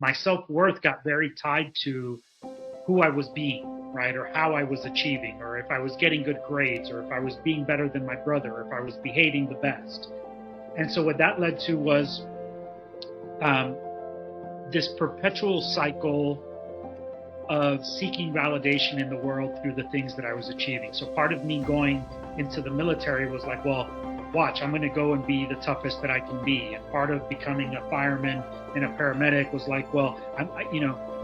my self-worth got very tied to who I was being, right? Or how I was achieving, or if I was getting good grades, or if I was being better than my brother, or if I was behaving the best. And so what that led to was um, this perpetual cycle of seeking validation in the world through the things that I was achieving. So part of me going into the military was like, well, watch, I'm going to go and be the toughest that I can be. And part of becoming a fireman and a paramedic was like, well,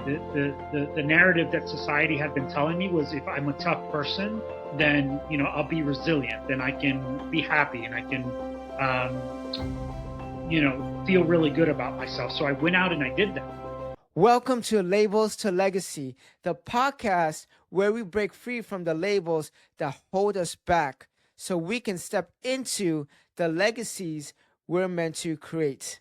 the narrative that society had been telling me was if I'm a tough person, then, I'll be resilient, then I can be happy and I can, feel really good about myself. So I went out and I did that. Welcome to Labels to Legacy, the podcast where we break free from the labels that hold us back so we can step into the legacies we're meant to create.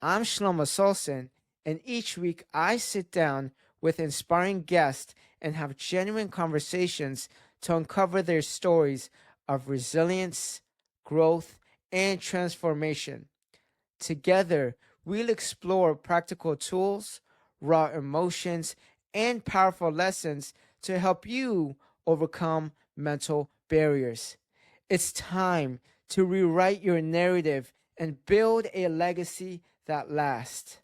I'm Shelomo Solson, and each week I sit down with inspiring guests and have genuine conversations to uncover their stories of resilience, growth, and transformation. Together, we'll explore practical tools, raw emotions, and powerful lessons to help you overcome mental barriers. It's time to rewrite your narrative and build a legacy that lasts.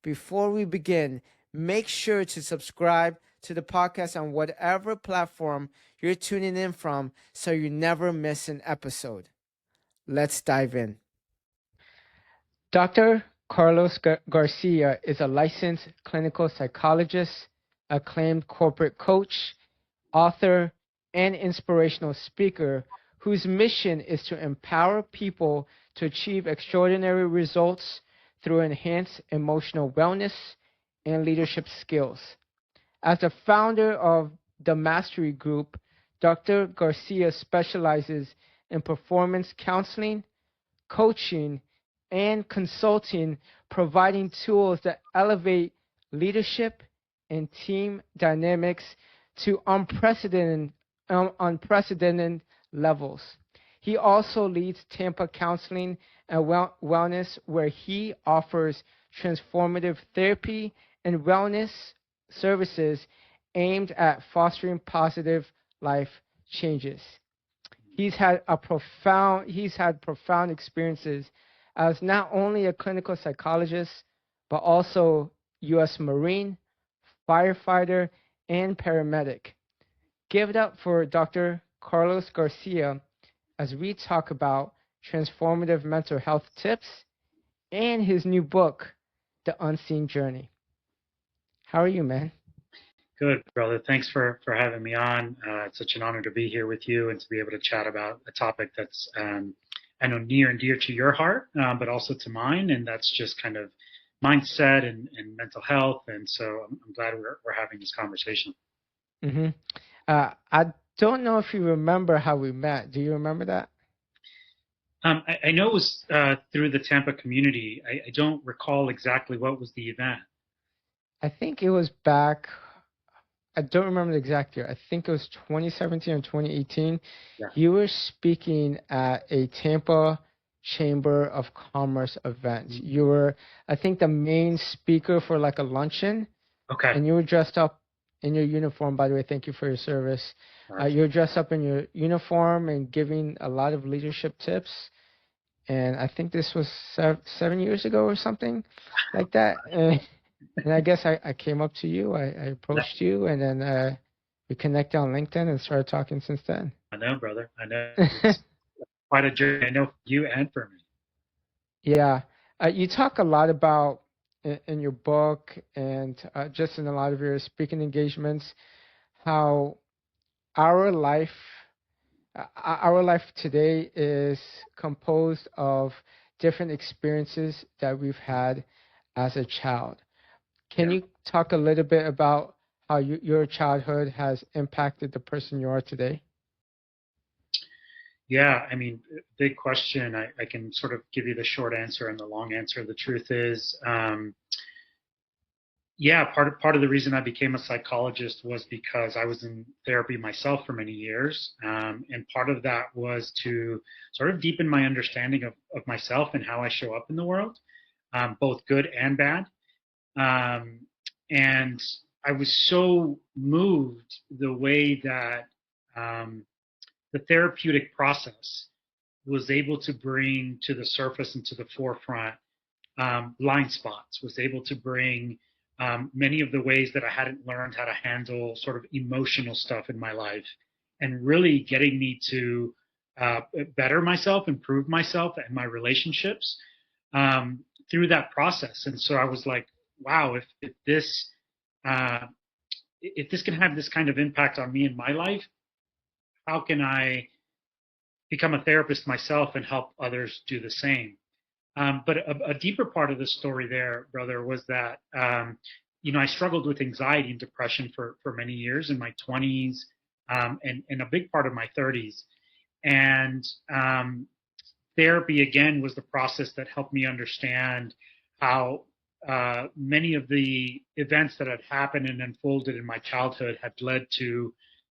Before we begin, make sure to subscribe to the podcast on whatever platform you're tuning in from so you never miss an episode. Let's dive in. Dr. Carlos Garcia is a licensed clinical psychologist, acclaimed corporate coach, author, and inspirational speaker whose mission is to empower people to achieve extraordinary results through enhanced emotional wellness and leadership skills. As the founder of the Mastery Group, Dr. Garcia specializes in performance counseling, coaching, and consulting, providing tools that elevate leadership and team dynamics to unprecedented levels. He also leads Tampa Counseling and Wellness, where he offers transformative therapy and wellness services aimed at fostering positive life changes. He's had profound experiences as not only a clinical psychologist, but also U.S. Marine, firefighter, and paramedic. Give it up for Dr. Carlos Garcia as we talk about transformative mental health tips and his new book, The Unseen Journey. How are you, man? Good, brother. Thanks for having me on. It's such an honor to be here with you and to be able to chat about a topic that's, I know, near and dear to your heart, but also to mine. And that's just kind of mindset and mental health. And so I'm glad we're having this conversation. Mm-hmm. I don't know if you remember how we met. Do you remember that? I know it was through the Tampa community. I don't recall exactly what was the event. I think it was back. I don't remember the exact year. I think it was 2017 or 2018. Yeah. You were speaking at a Tampa Chamber of Commerce event. Mm-hmm. You were, I think, the main speaker for like a luncheon. Okay. And you were dressed up in your uniform. By the way, thank you for your service. You were dressed up in your uniform and giving a lot of leadership tips. And I think this was 7 years ago or something like that. And I guess I came up to you, I approached you, and then we connected on LinkedIn and started talking since then. I know, brother. I know. It's quite a journey, I know, for you and for me. Yeah. You talk a lot about, in your book and just in a lot of your speaking engagements, how our life today is composed of different experiences that we've had as a child. Can you talk a little bit about how your childhood has impacted the person you are today? Yeah, I mean, big question. I can sort of give you the short answer and the long answer. The truth is, part of the reason I became a psychologist was because I was in therapy myself for many years, and part of that was to sort of deepen my understanding of myself and how I show up in the world, both good and bad. And I was so moved the way that the therapeutic process was able to bring to the surface and to the forefront blind spots, was able to bring many of the ways that I hadn't learned how to handle sort of emotional stuff in my life, and really getting me to better myself, improve myself and my relationships um, through that process. And so I was like, wow, uh, if this can have this kind of impact on me in my life, how can I become a therapist myself and help others do the same? But a deeper part of the story there, brother, was that I struggled with anxiety and depression for many years in my 20s and a big part of my 30s. And therapy, again, was the process that helped me understand how many of the events that had happened and unfolded in my childhood had led to,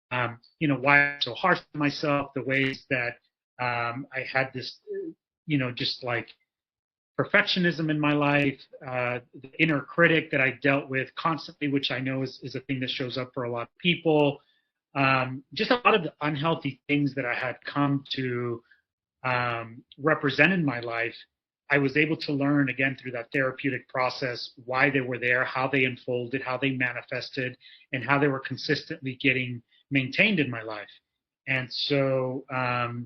why I'm so harsh on myself, the ways that I had this, just like perfectionism in my life, the inner critic that I dealt with constantly, which I know is a thing that shows up for a lot of people. Just a lot of the unhealthy things that I had come to represent in my life. I was able to learn again through that therapeutic process why they were there, how they unfolded, how they manifested, and how they were consistently getting maintained in my life. And so, I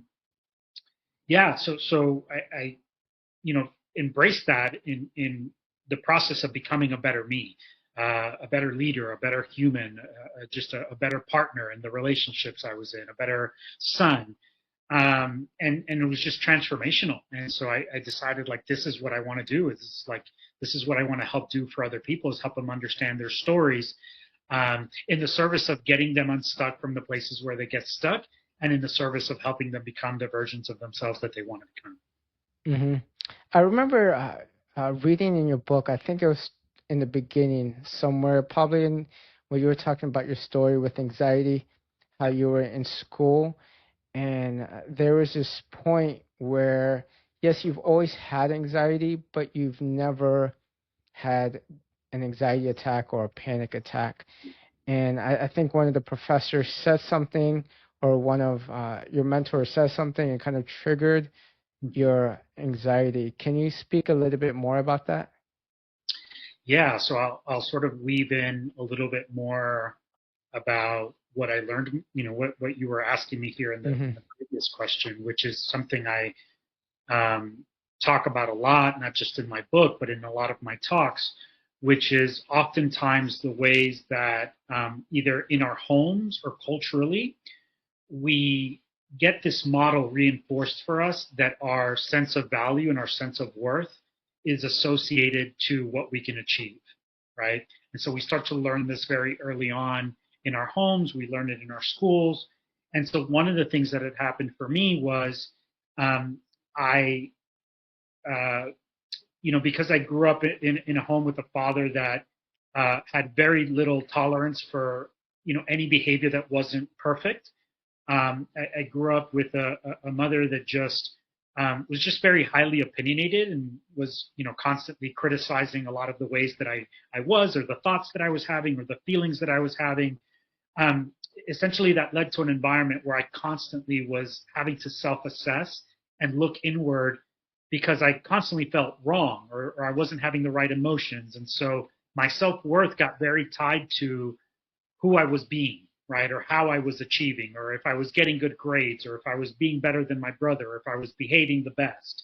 embrace that in the process of becoming a better me, a better leader, a better human, just a better partner in the relationships I was in, a better son. And it was just transformational. And so I decided like, this is what I want to do. This is what I want to help do for other people, is help them understand their stories, in the service of getting them unstuck from the places where they get stuck, and in the service of helping them become the versions of themselves that they want to become. Hmm. I remember reading in your book, I think it was in the beginning somewhere, probably in when you were talking about your story with anxiety, how you were in school, and there was this point where, yes, you've always had anxiety, but you've never had an anxiety attack or a panic attack. And I think one of the professors said something, or one of your mentors said something, and kind of triggered your anxiety. Can you speak a little bit more about that? Yeah, so I'll sort of weave in a little bit more about what I learned, what you were asking me here in the Hmm. previous question, which is something I talk about a lot, not just in my book, but in a lot of my talks, which is oftentimes the ways that either in our homes or culturally, we get this model reinforced for us that our sense of value and our sense of worth is associated to what we can achieve, right? And so we start to learn this very early on in our homes. We learn it in our schools. And so one of the things that had happened for me was I, uh, because I grew up in a home with a father that had very little tolerance for, any behavior that wasn't perfect. I grew up with a mother that just was just very highly opinionated and was, constantly criticizing a lot of the ways that I was, or the thoughts that I was having, or the feelings that I was having. Um, Essentially, that led to an environment where I constantly was having to self-assess and look inward because I constantly felt wrong, or I wasn't having the right emotions. And so my self-worth got very tied to who I was being, right? Or how I was achieving, or if I was getting good grades, or if I was being better than my brother, or if I was behaving the best.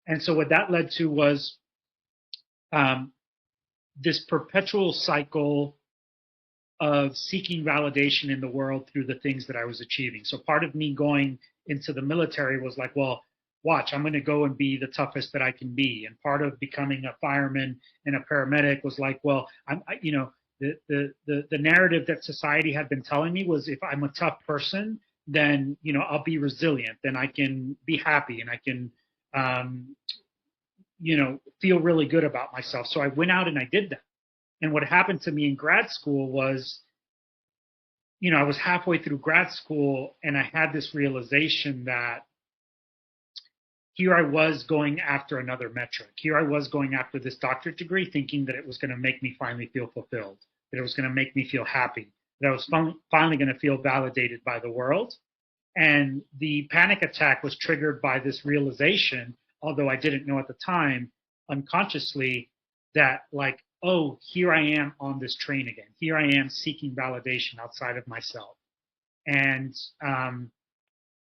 And so what that led to was um, this perpetual cycle of seeking validation in the world through the things that I was achieving. So part of me going into the military was like, well, watch, I'm going to go and be the toughest that I can be. And part of becoming a fireman and a paramedic was like, well, the narrative that society had been telling me was if I'm a tough person, then, I'll be resilient, then I can be happy and I can, um, feel really good about myself. So I went out and I did that. And what happened to me in grad school was, I was halfway through grad school and I had this realization that here I was going after another metric. Here I was going after this doctorate degree, thinking that it was going to make me finally feel fulfilled, that it was going to make me feel happy, that I was finally going to feel validated by the world. And the panic attack was triggered by this realization, although I didn't know at the time, unconsciously, that like, oh, here I am on this train again. Here I am seeking validation outside of myself. And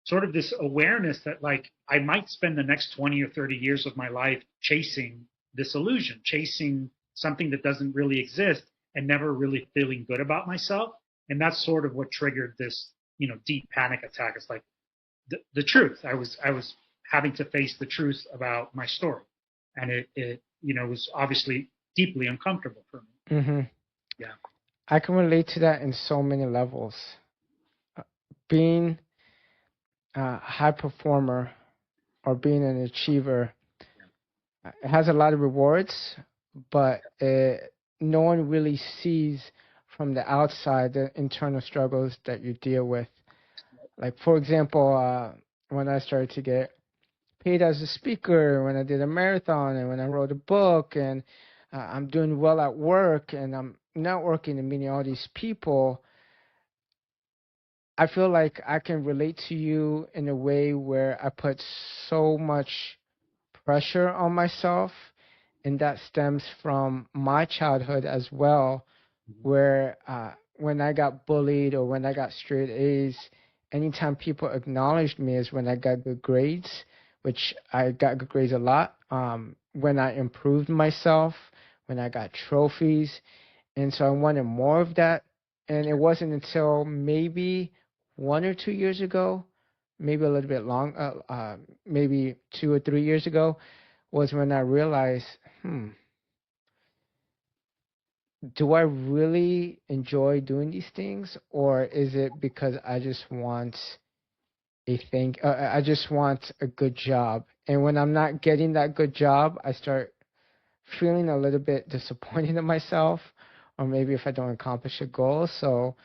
sort of this awareness that like I might spend the next 20 or 30 years of my life chasing this illusion, chasing something that doesn't really exist and never really feeling good about myself. And that's sort of what triggered this, deep panic attack. It's like the truth. I was having to face the truth about my story. And it was obviously deeply uncomfortable for me. Mm-hmm. Yeah. I can relate to that in so many levels. Being a high performer or being an achiever, it has a lot of rewards, but no one really sees from the outside the internal struggles that you deal with. Like, for example, when I started to get paid as a speaker, when I did a marathon, and when I wrote a book, and I'm doing well at work, and I'm networking and meeting all these people, I feel like I can relate to you in a way where I put so much pressure on myself, and that stems from my childhood as well, where when I got bullied or when I got straight A's, anytime people acknowledged me is when I got good grades, which I got good grades a lot. When I improved myself, when I got trophies, and so I wanted more of that. And it wasn't until maybe 1 or 2 years ago, maybe a little bit long, maybe 2 or 3 years ago, was when I realized, do I really enjoy doing these things, or is it because I just want I just want a good job? And when I'm not getting that good job, I start feeling a little bit disappointed in myself, or maybe if I don't accomplish a goal. So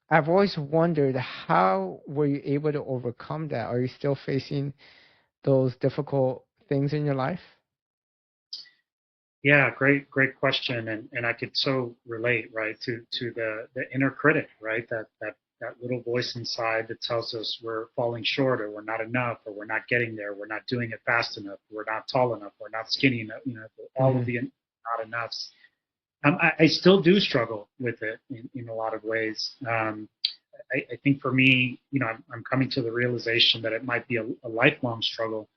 I've always wondered, how were you able to overcome that? Are you still facing those difficult things in your life? Yeah, great question, and I could so relate, right, to the inner critic, right, that little voice inside that tells us we're falling short, or we're not enough, or we're not getting there, we're not doing it fast enough, we're not tall enough, we're not skinny enough, all of Mm-hmm. the not enoughs. I still do struggle with it in a lot of ways. I think for me, I'm coming to the realization that it might be a lifelong struggle.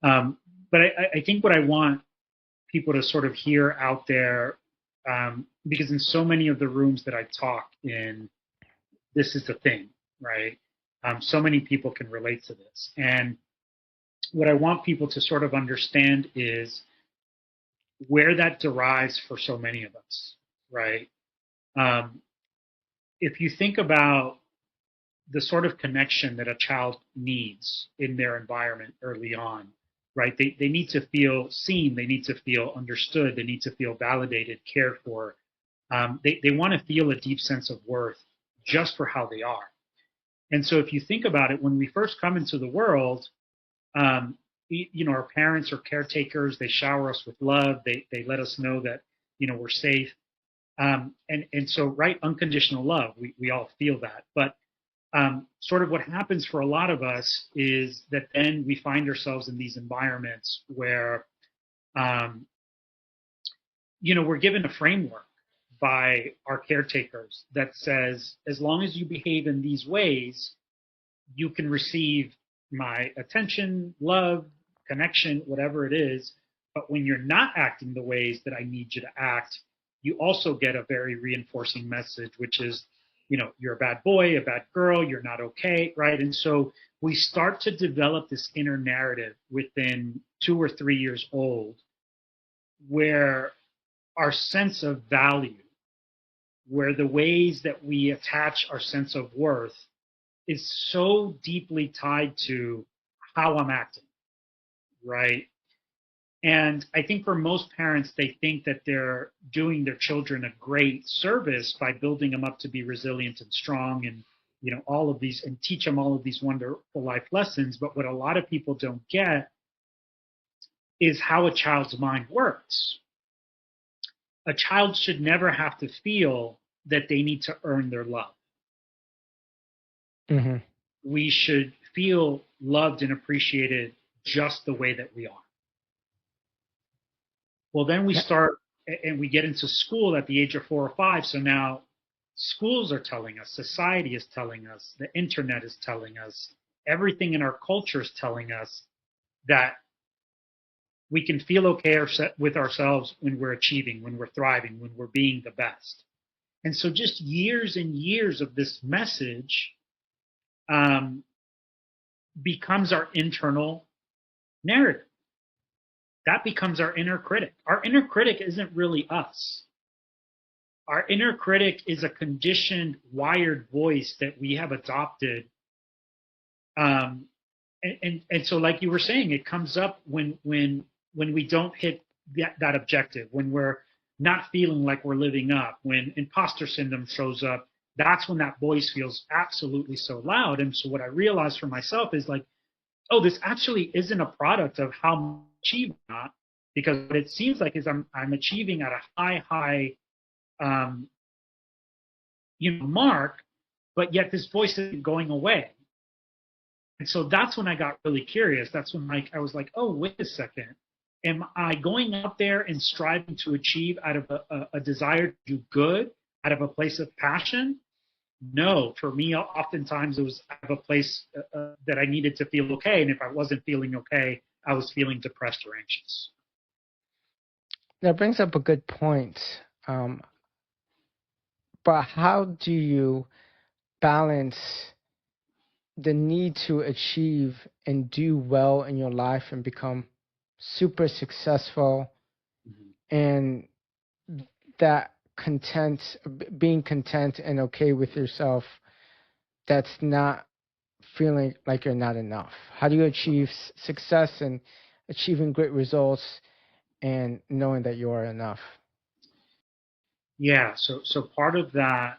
But I think what I want people to sort of hear out there, because in so many of the rooms that I talk in, this is the thing, right? So many people can relate to this. And what I want people to sort of understand is where that derives for so many of us, right? Um, if you think about the sort of connection that a child needs in their environment early on, right? They need to feel seen, they need to feel understood, they need to feel validated, cared for. They want to feel a deep sense of worth just for how they are. And so if you think about it, when we first come into the world, um, our parents are caretakers, they shower us with love, they let us know that, we're safe. And so, right, unconditional love, we all feel that. But sort of what happens for a lot of us is that then we find ourselves in these environments where, um, we're given a framework by our caretakers that says, as long as you behave in these ways, you can receive my attention, love, connection, whatever it is. But when you're not acting the ways that I need you to act, you also get a very reinforcing message, which is, you're a bad boy, a bad girl, you're not okay, right? And so we start to develop this inner narrative within 2 or 3 years old, where our sense of value, where the ways that we attach our sense of worth is so deeply tied to how I'm acting, right? And I think for most parents, they think that they're doing their children a great service by building them up to be resilient and strong and all of these, and teach them all of these wonderful life lessons. But what a lot of people don't get is how a child's mind works. A child should never have to feel that they need to earn their love. Mm-hmm. We should feel loved and appreciated just the way that we are. Well, then we start and we get into school at the age of 4 or 5. So now schools are telling us, society is telling us, the internet is telling us, everything in our culture is telling us that we can feel okay with ourselves when we're achieving, when we're thriving, when we're being the best. And so just years and years of this message becomes our internal narrative. That becomes our inner critic. Our inner critic isn't really us. Our inner critic is a conditioned, wired voice that we have adopted. And so, like you were saying, it comes up when we don't hit that objective, when we're not feeling like we're living up, when imposter syndrome shows up. That's when that voice feels absolutely so loud. And so what I realized for myself is like, oh, this actually isn't a product of how I'm achieving, not, because what it seems like is I'm achieving at a high mark, but yet this voice isn't going away. And so that's when I got really curious. That's when I was like, oh, wait a second. Am I going out there and striving to achieve out of a desire to do good, out of a place of passion? No, for me, oftentimes it was out of a place that I needed to feel okay. And if I wasn't feeling okay, I was feeling depressed or anxious. That brings up a good point. But how do you balance the need to achieve and do well in your life and become super successful, and that being content and okay with yourself, that's not feeling like you're not enough? How do you achieve success and achieving great results and knowing that you are enough? Yeah, so part of that,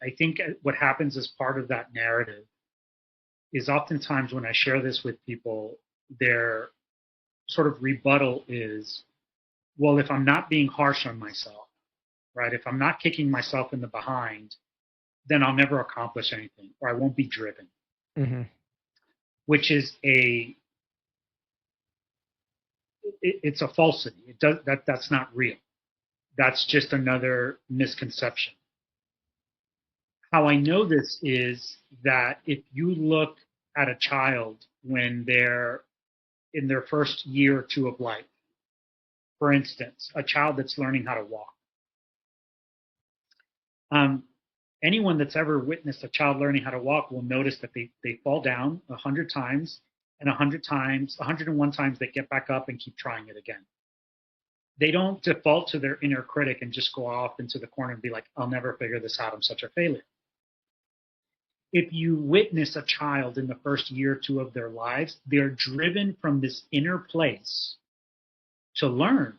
I think what happens as part of that narrative is oftentimes when I share this with people, their sort of rebuttal is, well, if I'm not being harsh on myself, right? If I'm not kicking myself in the behind, then I'll never accomplish anything, or I won't be driven. Mm-hmm. Which is it's a falsity. That's not real. That's just another misconception. How I know this is that if you look at a child when they're in their first year or two of life, for instance, a child that's learning how to walk, anyone that's ever witnessed a child learning how to walk will notice that they fall down 100 times, and 100 times, 101 times they get back up and keep trying it again. They don't default to their inner critic and just go off into the corner and be like, I'll never figure this out, I'm such a failure. If you witness a child in the first year or two of their lives, they're driven from this inner place to learn,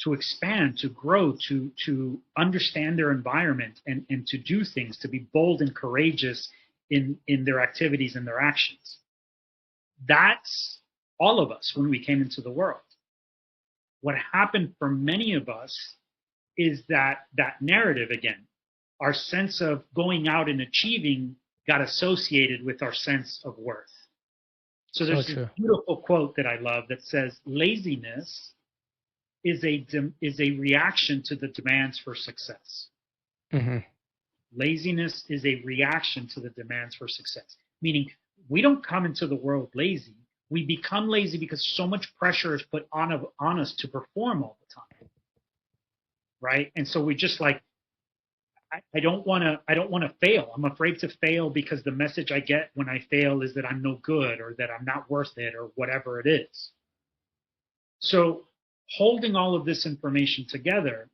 to expand, to grow, to understand their environment, and to do things, to be bold and courageous in their activities and their actions. That's all of us when we came into the world. What happened for many of us is that narrative again, our sense of going out and achieving got associated with our sense of worth. So there's this beautiful quote that I love that says, laziness is a reaction to the demands for success. Mm-hmm. Laziness is a reaction to the demands for success. Meaning, we don't come into the world lazy. We become lazy because so much pressure is put on us to perform all the time, right? And so we just like, I don't want to fail. I'm afraid to fail because the message I get when I fail is that I'm no good or that I'm not worth it or whatever it is. So holding all of this information together,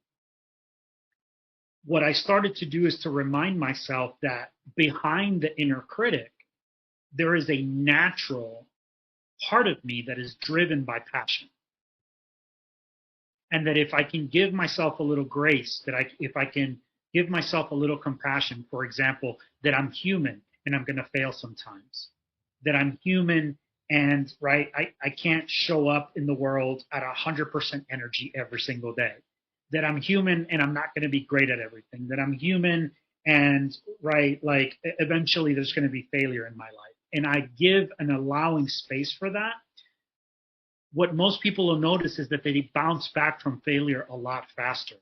what I started to do is to remind myself that behind the inner critic, there is a natural part of me that is driven by passion. And that if I can give myself a little grace, that if I can give myself a little compassion. For example, that I'm human and I'm going to fail sometimes, that I'm human and right, I can't show up in the world at 100% energy every single day, that I'm human and I'm not going to be great at everything, that I'm human and right, like eventually there's going to be failure in my life. And I give an allowing space for that. What most people will notice is that they bounce back from failure a lot faster.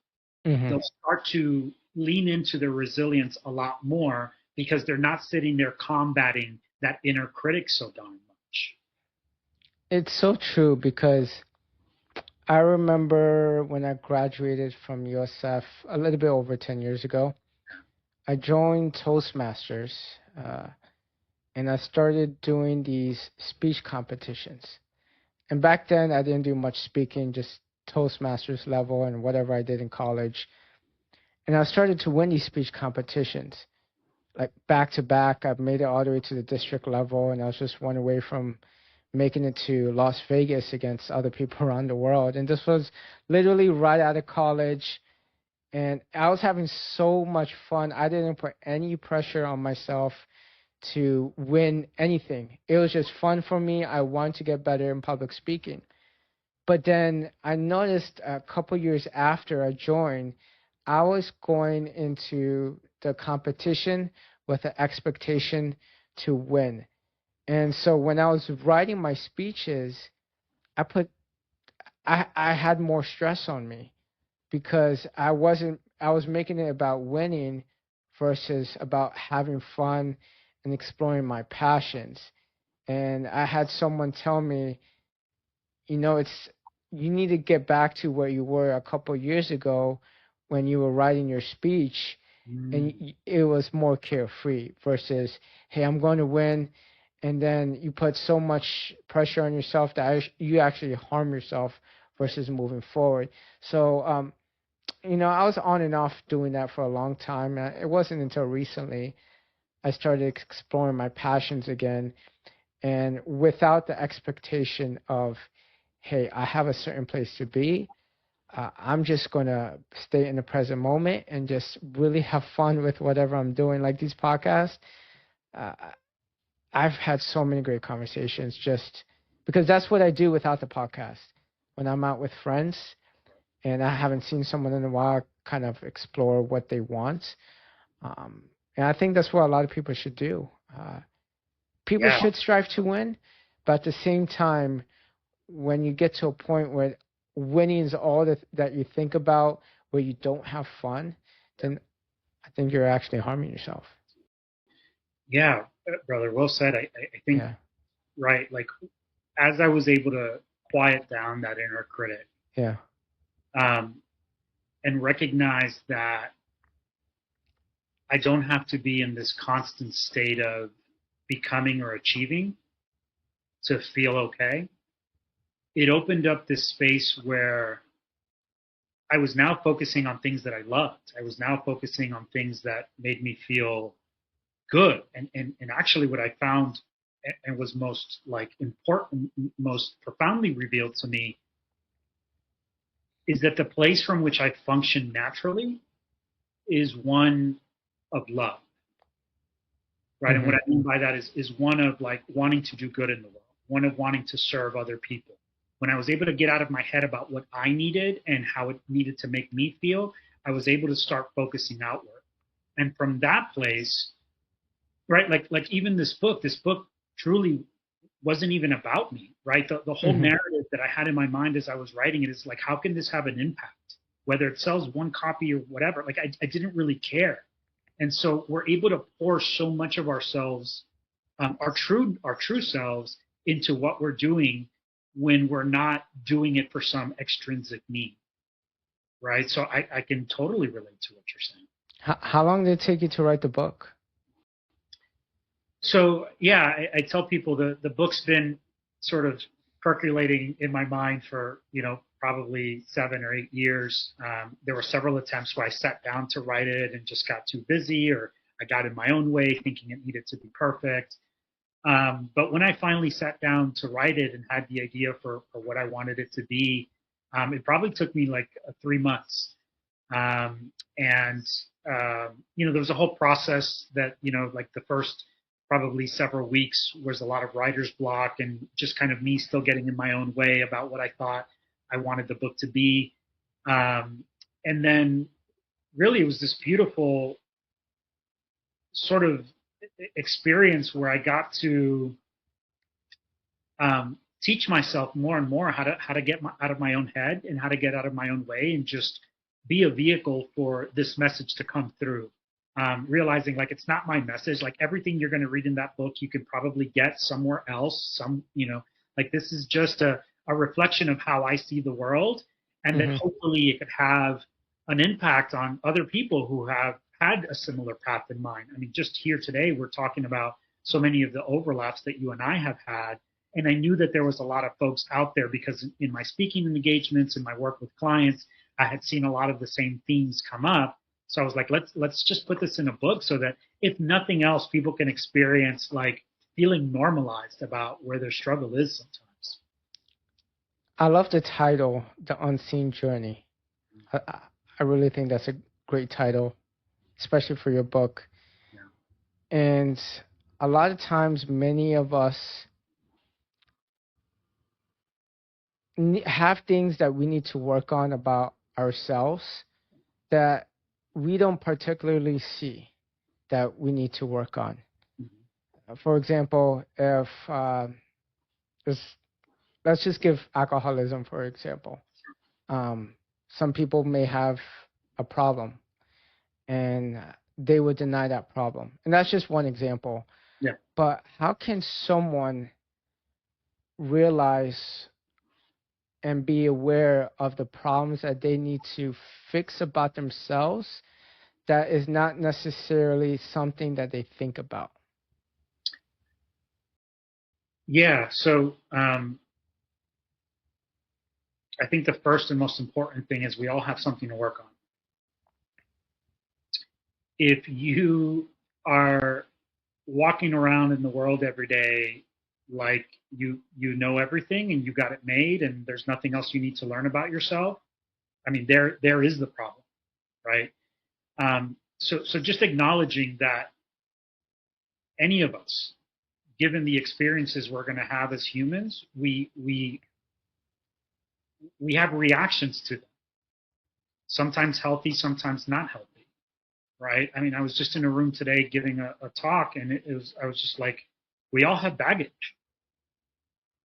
Mm-hmm. They'll start to lean into their resilience a lot more because they're not sitting there combating that inner critic so darn much. It's so true because I remember when I graduated from USF a little bit over 10 years ago, I joined Toastmasters and I started doing these speech competitions. And back then, I didn't do much speaking, just Toastmasters level and whatever I did in college. And I started to win these speech competitions, like back to back. I've made it all the way to the district level, and I was just one away from making it to Las Vegas against other people around the world. And this was literally right out of college. And I was having so much fun. I didn't put any pressure on myself to win anything. It was just fun for me. I wanted to get better in public speaking. But then I noticed a couple years after I joined, I was going into the competition with the expectation to win. And so when I was writing my speeches, I put I had more stress on me because I was making it about winning versus about having fun and exploring my passions. And I had someone tell me, it's you need to get back to where you were a couple of years ago when you were writing your speech and it was more carefree versus, hey, I'm going to win. And then you put so much pressure on yourself that you actually harm yourself versus moving forward. So, I was on and off doing that for a long time. It wasn't until recently I started exploring my passions again, and without the expectation of, hey, I have a certain place to be. I'm just going to stay in the present moment and just really have fun with whatever I'm doing. Like these podcasts, uh, I've had so many great conversations just because that's what I do without the podcast. When I'm out with friends and I haven't seen someone in a while, I kind of explore what they want. Um, and I think that's what a lot of people should do. People Yeah. should strive to win, but at the same time, when you get to a point where winning is all that you think about, where you don't have fun, then I think you're actually harming yourself. Yeah, brother, well said. I think, Yeah. right, like as I was able to quiet down that inner critic, Yeah. um, and recognize that I don't have to be in this constant state of becoming or achieving to feel okay, it opened up this space where I was now focusing on things that I loved. I was now focusing on things that made me feel good. And actually what I found and was most like important, most profoundly revealed to me is that the place from which I function naturally is one of love. Right. And Mm-hmm. what I mean by that is one of like wanting to do good in the world, one of wanting to serve other people. When I was able to get out of my head about what I needed and how it needed to make me feel, I was able to start focusing outward. And from that place, right, like even this book truly wasn't even about me, right? The whole Mm-hmm. narrative that I had in my mind as I was writing it is like, how can this have an impact? Whether it sells one copy or whatever, like I didn't really care. And so we're able to pour so much of ourselves, our true selves, into what we're doing when we're not doing it for some extrinsic need, right? So I can totally relate to what you're saying. How long did it take you to write the book? So yeah, I tell people the book's been sort of percolating in my mind for probably 7 or 8 years. There were several attempts where I sat down to write it and just got too busy, or I got in my own way, thinking it needed to be perfect. But when I finally sat down to write it and had the idea for what I wanted it to be, it probably took me like 3 months. And there was a whole process that, like the first probably several weeks was a lot of writer's block and just kind of me still getting in my own way about what I thought I wanted the book to be. And then really it was this beautiful sort of experience where I got to teach myself more and more how to get out of my own head and how to get out of my own way and just be a vehicle for this message to come through. Realizing like it's not my message. Like everything you're going to read in that book, you can probably get somewhere else. Like this is just a reflection of how I see the world, and that hopefully it could have an impact on other people who have had a similar path in mind. I mean, just here today, we're talking about so many of the overlaps that you and I have had. And I knew that there was a lot of folks out there because in my speaking engagements and my work with clients, I had seen a lot of the same themes come up. So I was like, let's just put this in a book so that if nothing else, people can experience like feeling normalized about where their struggle is sometimes. I love the title, The Unseen Journey. I really think that's a great title, especially for your book. Yeah. And a lot of times, many of us have things that we need to work on about ourselves that we don't particularly see that we need to work on. For example, if let's just give alcoholism, for example. Some people may have a problem and they would deny that problem. And that's just one example. Yeah. But how can someone realize and be aware of the problems that they need to fix about themselves that is not necessarily something that they think about? Yeah. So I think the first and most important thing is we all have something to work on. If you are walking around in the world every day like you know everything and you got it made and there's nothing else you need to learn about yourself, I mean, there is the problem, right? So just acknowledging that any of us, given the experiences we're going to have as humans, we have reactions to them. Sometimes healthy, sometimes not healthy, right? I mean, I was just in a room today giving a talk, and I was just like, we all have baggage,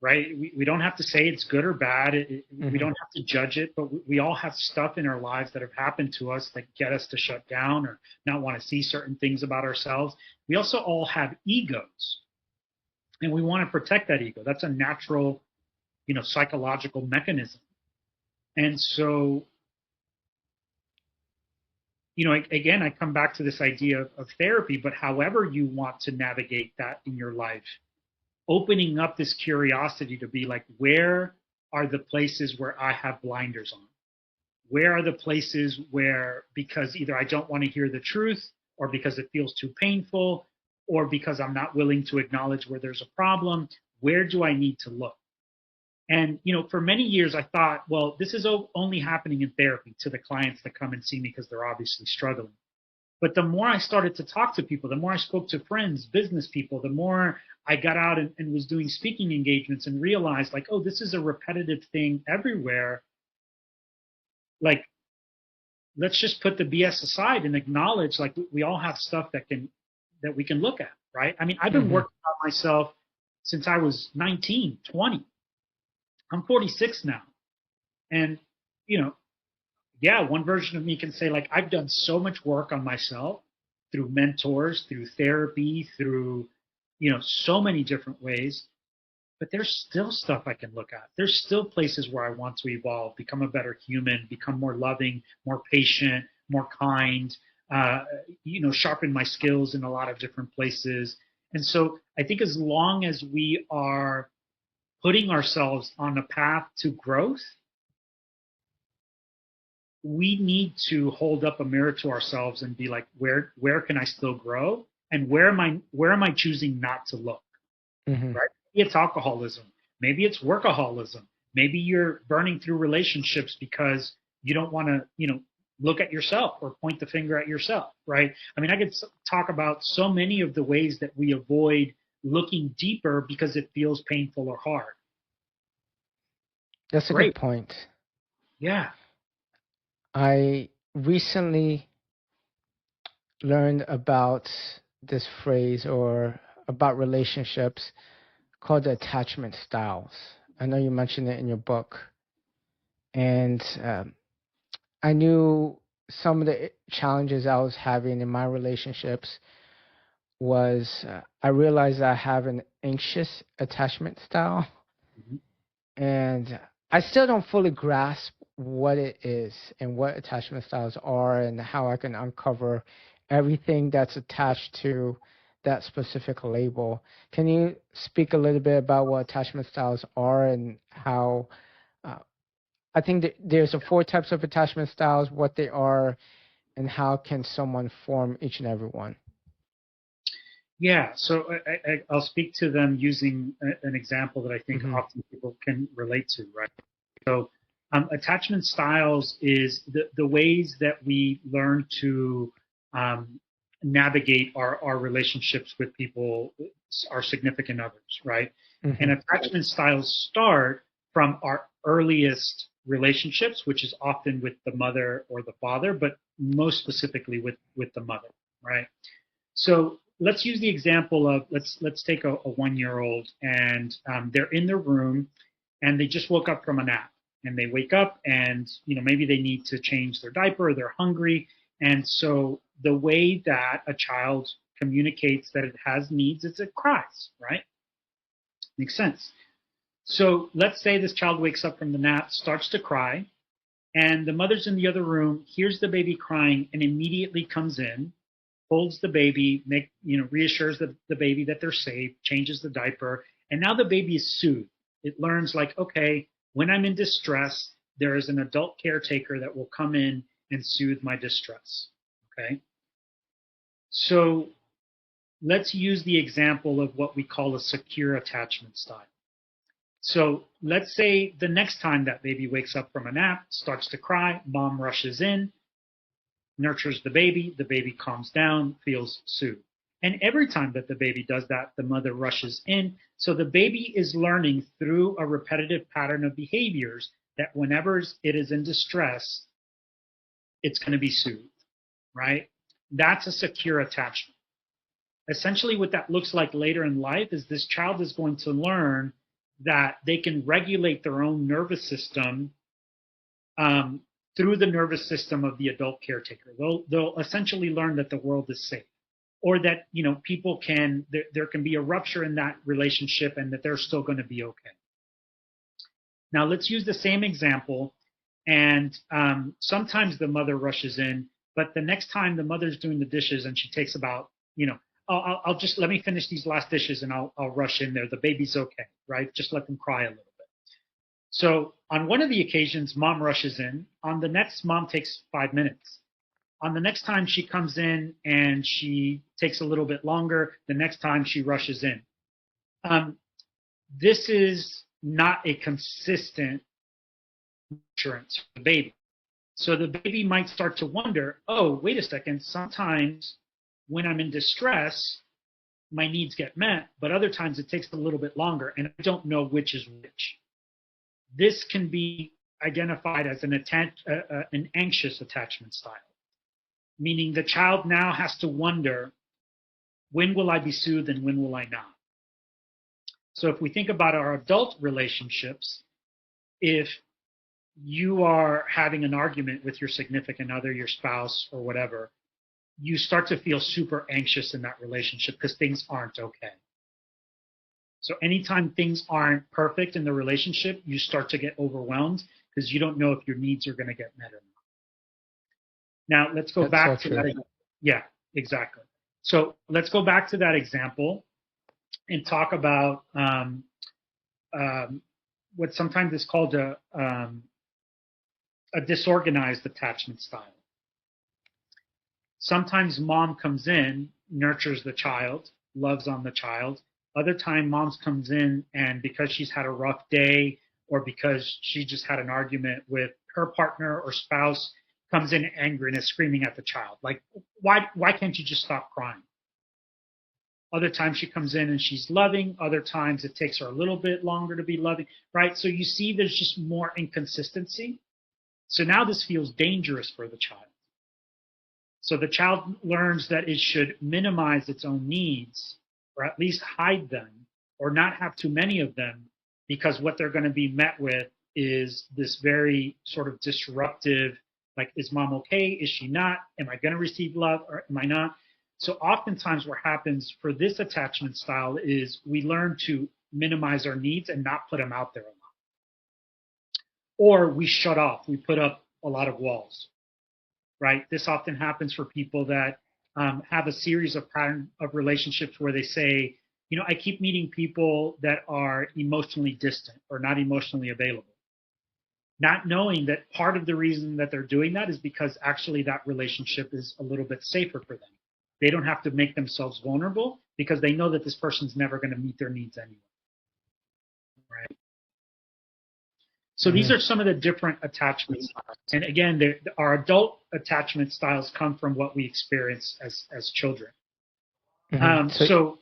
right? We don't have to say it's good or bad. We don't have to judge it, but we all have stuff in our lives that have happened to us that get us to shut down or not want to see certain things about ourselves. We also all have egos, and we want to protect that ego. That's a natural, psychological mechanism. And so, again, I come back to this idea of therapy, but however you want to navigate that in your life, opening up this curiosity to be like, where are the places where I have blinders on? Where are the places where, because either I don't want to hear the truth or because it feels too painful or because I'm not willing to acknowledge where there's a problem, where do I need to look? And, for many years I thought, well, this is only happening in therapy to the clients that come and see me because they're obviously struggling. But the more I started to talk to people, the more I spoke to friends, business people, the more I got out and was doing speaking engagements and realized like, oh, this is a repetitive thing everywhere. Like, let's just put the BS aside and acknowledge like we all have stuff that we can look at, right? I mean, I've been working on myself since I was 19, 20. I'm 46 now. And, yeah, one version of me can say like, I've done so much work on myself through mentors, through therapy, through, so many different ways, but there's still stuff I can look at. There's still places where I want to evolve, become a better human, become more loving, more patient, more kind, sharpen my skills in a lot of different places. And so I think as long as we are putting ourselves on a path to growth, we need to hold up a mirror to ourselves and be like, where can I still grow? And where am I choosing not to look? Right? Maybe it's alcoholism. Maybe it's workaholism. Maybe you're burning through relationships because you don't want to, look at yourself or point the finger at yourself, right? I mean, I could talk about so many of the ways that we avoid looking deeper because it feels painful or hard. That's a good Great. point. Yeah. I recently learned about this phrase or about relationships called the attachment styles. I know you mentioned it in your book. And I knew some of the challenges I was having in my relationships was I realized I have an anxious attachment style, Mm-hmm. and I still don't fully grasp what it is and what attachment styles are and how I can uncover everything that's attached to that specific label. Can you speak a little bit about what attachment styles are and how uh, I think that there's a four types of attachment styles, what they are, and how can someone form each and every one? Yeah, so I'll speak to them using an example that I think Hmm. often people can relate to, right? So, attachment styles is the ways that we learn to um, navigate our relationships with people, our significant others, right? And Hmm. attachment styles start from our earliest relationships, which is often with the mother or the father, but most specifically with the mother, right? So let's use the example of let's take a 1 year old and they're in their room and they just woke up from a nap and they wake up and maybe they need to change their diaper or they're hungry, and so the way that a child communicates that it has needs is it cries, right? Makes sense. So let's say this child wakes up from the nap, starts to cry, and the mother's in the other room, hears the baby crying, and immediately comes in, holds the baby, reassures the baby that they're safe, changes the diaper, and now the baby is soothed. It learns like, okay, when I'm in distress, there is an adult caretaker that will come in and soothe my distress. Okay, so let's use the example of what we call a secure attachment style. So let's say the next time that baby wakes up from a nap, starts to cry, mom rushes in, nurtures the baby calms down, feels soothed. And every time that the baby does that, the mother rushes in. So the baby is learning through a repetitive pattern of behaviors that whenever it is in distress, it's going to be soothed, right? That's a secure attachment. Essentially, what that looks like later in life is this child is going to learn that they can regulate their own nervous system um, through the nervous system of the adult caretaker. They'll essentially learn that the world is safe, or that people can there can be a rupture in that relationship and that they're still going to be okay. Now let's use the same example, and sometimes the mother rushes in, but the next time the mother's doing the dishes and she takes about I'll just let me finish these last dishes and I'll rush in there. The baby's okay, right? Just let them cry a little bit. So on one of the occasions, mom rushes in. On the next, mom takes 5 minutes. On the next time she comes in and she takes a little bit longer, the next time she rushes in. Um, this is not a consistent assurance for the baby. So the baby might start to wonder, oh, wait a second, sometimes when I'm in distress, my needs get met, but other times it takes a little bit longer and I don't know which is which. This can be identified as an anxious attachment style, meaning the child now has to wonder, when will I be soothed and when will I not? So if we think about our adult relationships, if you are having an argument with your significant other, your spouse, or whatever, you start to feel super anxious in that relationship because things aren't okay. So anytime things aren't perfect in the relationship, you start to get overwhelmed because you don't know if your needs are going to get met or not. Now let's go That's so back to true. that. Yeah, exactly. So let's go back to that example and talk about um, what sometimes is called a disorganized attachment style. Sometimes mom comes in, nurtures the child, loves on the child. Other time, mom comes in and because she's had a rough day or because she just had an argument with her partner or spouse, comes in angry and is screaming at the child. Like, why can't you just stop crying? Other times she comes in and she's loving. Other times it takes her a little bit longer to be loving, right? So you see there's just more inconsistency. So now this feels dangerous for the child. So the child learns that it should minimize its own needs, or at least hide them, or not have too many of them, because what they're going to be met with is this very sort of disruptive, like, is mom okay? Is she not? Am I going to receive love or am I not? So oftentimes what happens for this attachment style is we learn to minimize our needs and not put them out there a lot. Or we shut off, we put up a lot of walls, right? This often happens for people that have a series of pattern of relationships where they say, I keep meeting people that are emotionally distant or not emotionally available. Not knowing that part of the reason that they're doing that is because actually that relationship is a little bit safer for them. They don't have to make themselves vulnerable because they know that this person's never going to meet their needs anyway. Right? So these are some of the different attachments. And again, our adult attachment styles come from what we experience as children. So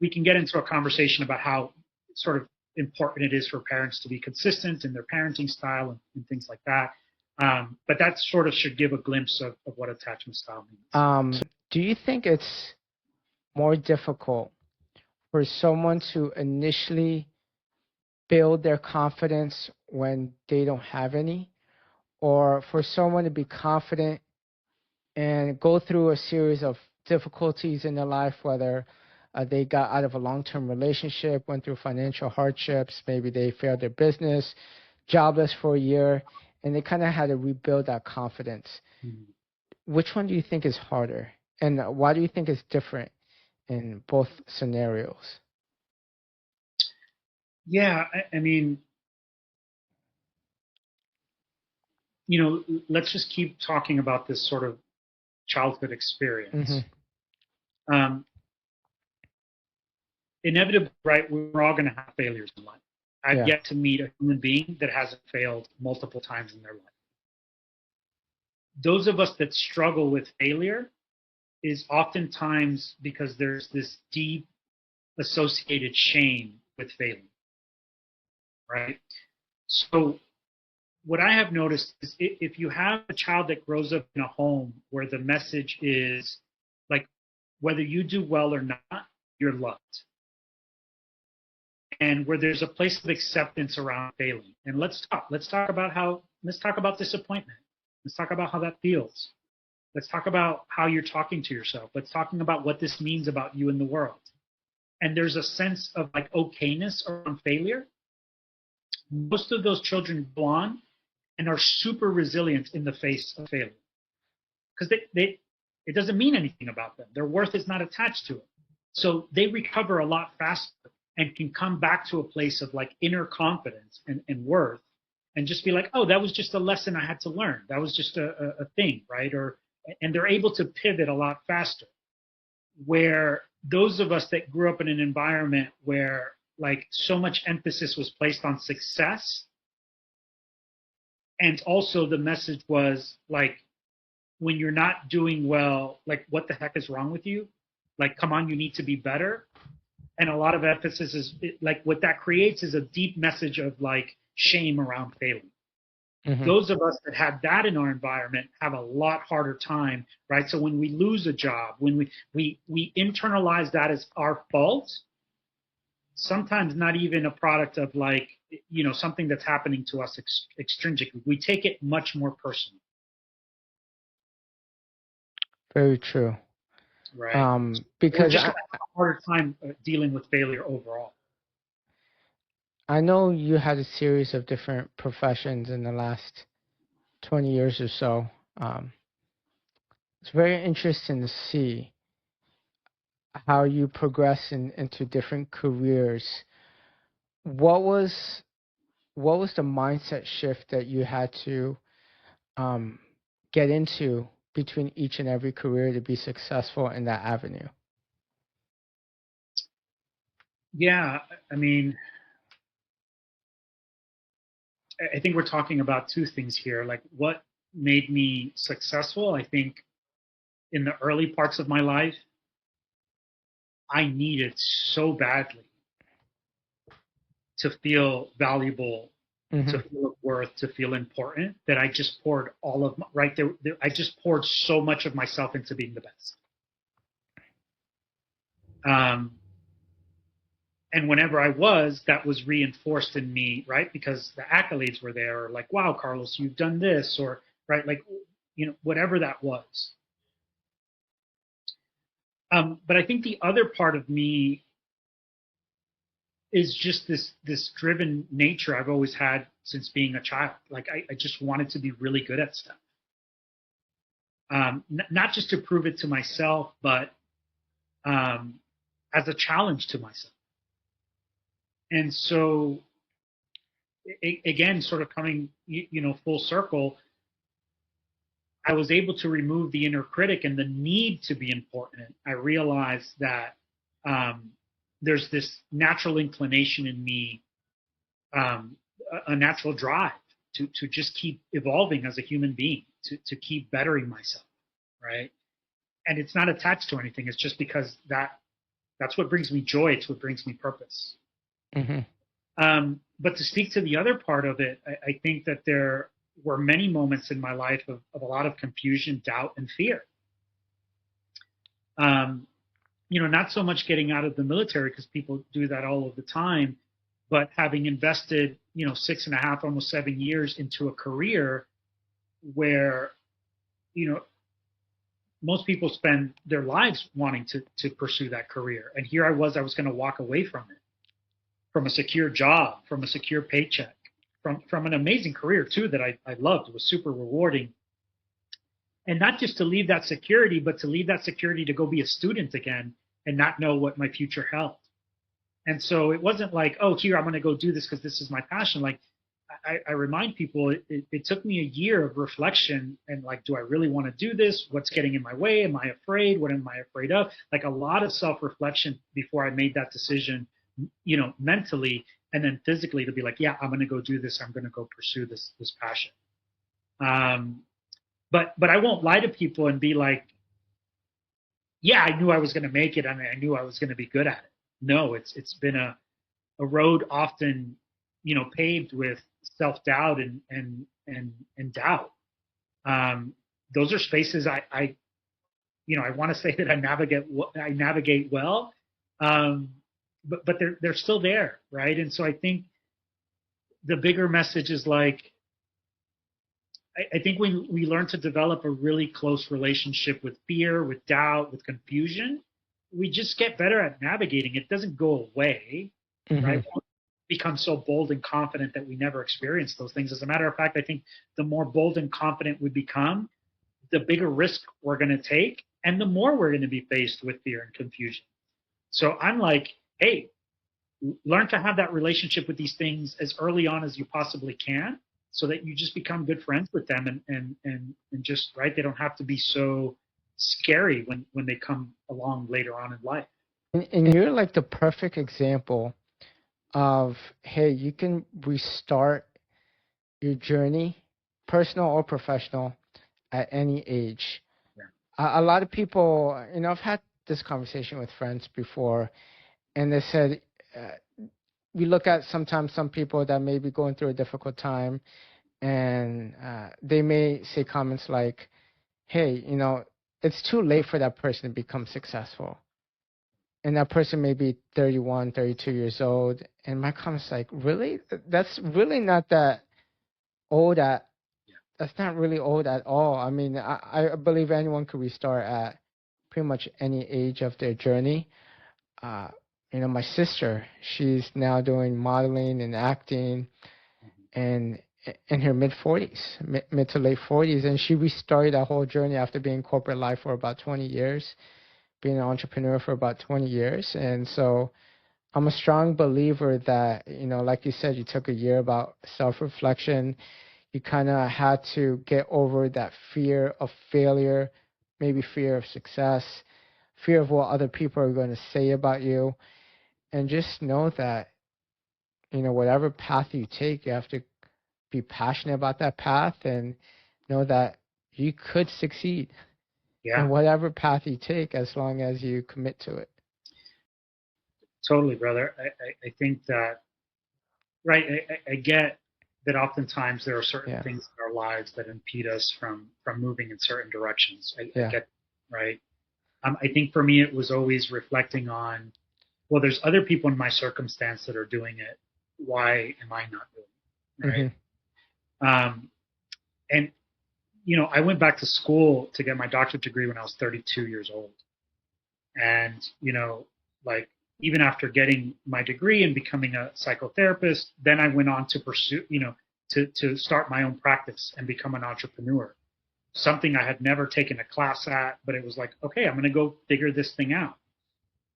we can get into a conversation about how sort of important it is for parents to be consistent in their parenting style and things like that. But that sort of should give a glimpse of what attachment style means. Do you think it's more difficult for someone to initially build their confidence when they don't have any, or for someone to be confident and go through a series of difficulties in their life, whether they got out of a long-term relationship, went through financial hardships, maybe they failed their business, jobless for a year, and they kind of had to rebuild that confidence. Mm-hmm. Which one do you think is harder? And why do you think it's different in both scenarios? Yeah, I mean, let's just keep talking about this sort of childhood experience. Mm-hmm. Inevitably, right, we're all going to have failures in life. I've yet to meet a human being that hasn't failed multiple times in their life. Those of us that struggle with failure is oftentimes because there's this deep associated shame with failing, right? So what I have noticed is if you have a child that grows up in a home where the message is like, whether you do well or not, you're loved. And where there's a place of acceptance around failing. And let's talk about disappointment. Let's talk about how that feels. Let's talk about how you're talking to yourself. Let's talk about what this means about you in the world. And there's a sense of like okayness around failure. Most of those children go on and are super resilient in the face of failure. Because it doesn't mean anything about them. Their worth is not attached to it. So they recover a lot faster and can come back to a place of like inner confidence and worth and just be like, oh, that was just a lesson I had to learn. That was just a thing, right? And they're able to pivot a lot faster. Where those of us that grew up in an environment where like so much emphasis was placed on success, and also the message was like, when you're not doing well, like, what the heck is wrong with you? Like, come on, you need to be better. And a lot of emphasis is like what that creates is a deep message of like shame around failing. Mm-hmm. Those of us that had that in our environment have a lot harder time, right? So when we lose a job, when we internalize that as our fault, sometimes not even a product of like, something that's happening to us extrinsically. We take it much more personally. Very true. Right. Because just have a harder time dealing with failure overall. I know you had a series of different professions in the last 20 years or so. It's very interesting to see how you progress into different careers. What was the mindset shift that you had to get into between each and every career to be successful in that avenue? Yeah, I mean, I think we're talking about two things here. Like, what made me successful. I think in the early parts of my life, I needed so badly to feel valuable, to feel worth, to feel important, that I just poured all of my, right there. I just poured so much of myself into being the best. And whenever I was, that was reinforced in me, right? Because the accolades were there, or like, wow, Carlos, you've done this, or right, like, whatever that was. But I think the other part of me is just this driven nature I've always had since being a child. Like I just wanted to be really good at stuff. Not just to prove it to myself, but as a challenge to myself. And so, again, sort of coming, full circle, I was able to remove the inner critic and the need to be important. I realized that there's this natural inclination in me, a natural drive to just keep evolving as a human being, to keep bettering myself, right? And it's not attached to anything. It's just because that's what brings me joy. It's what brings me purpose. But to speak to the other part of it, I think that there were many moments in my life of a lot of confusion, doubt, and fear. Not so much getting out of the military, because people do that all of the time, but having invested, 6.5, almost 7 years into a career where, most people spend their lives wanting to pursue that career. And here I was going to walk away from it, from a secure job, from a secure paycheck, from an amazing career too, that I loved. It was super rewarding. And not just to leave that security, but to leave that security to go be a student again and not know what my future held. And so it wasn't like, oh, here, I'm going to go do this because this is my passion. Like, I remind people, it took me a year of reflection and like, do I really want to do this? What's getting in my way? Am I afraid? What am I afraid of? Like a lot of self-reflection before I made that decision, mentally, and then physically to be like, yeah, I'm going to go do this. I'm going to go pursue this passion. But I won't lie to people and be like, yeah, I knew I was going to make it. I mean, I knew I was going to be good at it. No, it's been a road often, paved with self-doubt and doubt. Those are spaces I want to say that I navigate well, but they're still there, right? And so I think the bigger message is like, I think when we learn to develop a really close relationship with fear, with doubt, with confusion, we just get better at navigating. It doesn't go away, right? We become so bold and confident that we never experience those things. As a matter of fact, I think the more bold and confident we become, the bigger risk we're going to take, and the more we're going to be faced with fear and confusion. So I'm like, hey, learn to have that relationship with these things as early on as you possibly can, so that you just become good friends with them, and just, right, they don't have to be so scary when they come along later on in life. And you're like the perfect example of, hey, you can restart your journey, personal or professional, at any age. Yeah. A lot of people, I've had this conversation with friends before, and they said, we look at sometimes some people that may be going through a difficult time, and they may say comments like, hey, it's too late for that person to become successful. And that person may be 31, 32 years old. And my comment's like, really? That's really not that old that's not really old at all. I mean, I believe anyone could restart at pretty much any age of their journey. My sister, she's now doing modeling and acting, and in her mid to late 40s, and she restarted that whole journey after being in corporate life for about 20 years, being an entrepreneur for about 20 years. And so I'm a strong believer that, like you said, you took a year about self-reflection. You kind of had to get over that fear of failure, maybe fear of success, fear of what other people are going to say about you. And just know that, whatever path you take, you have to be passionate about that path, and know that you could succeed in Yeah, whatever path you take as long as you commit to it. totally, brother. I think that, right, I get that oftentimes there are certain Yeah. things in our lives that impede us from moving in certain directions. I Yeah. get, right. I think for me, it was always reflecting on, well, there's other people in my circumstance that are doing it. Why am I not doing it? Mm-hmm. Right. And, I went back to school to get my doctorate degree when I was 32 years old. And, like, even after getting my degree and becoming a psychotherapist, then I went on to pursue, to start my own practice and become an entrepreneur. Something I had never taken a class at, but it was like, okay, I'm going to go figure this thing out.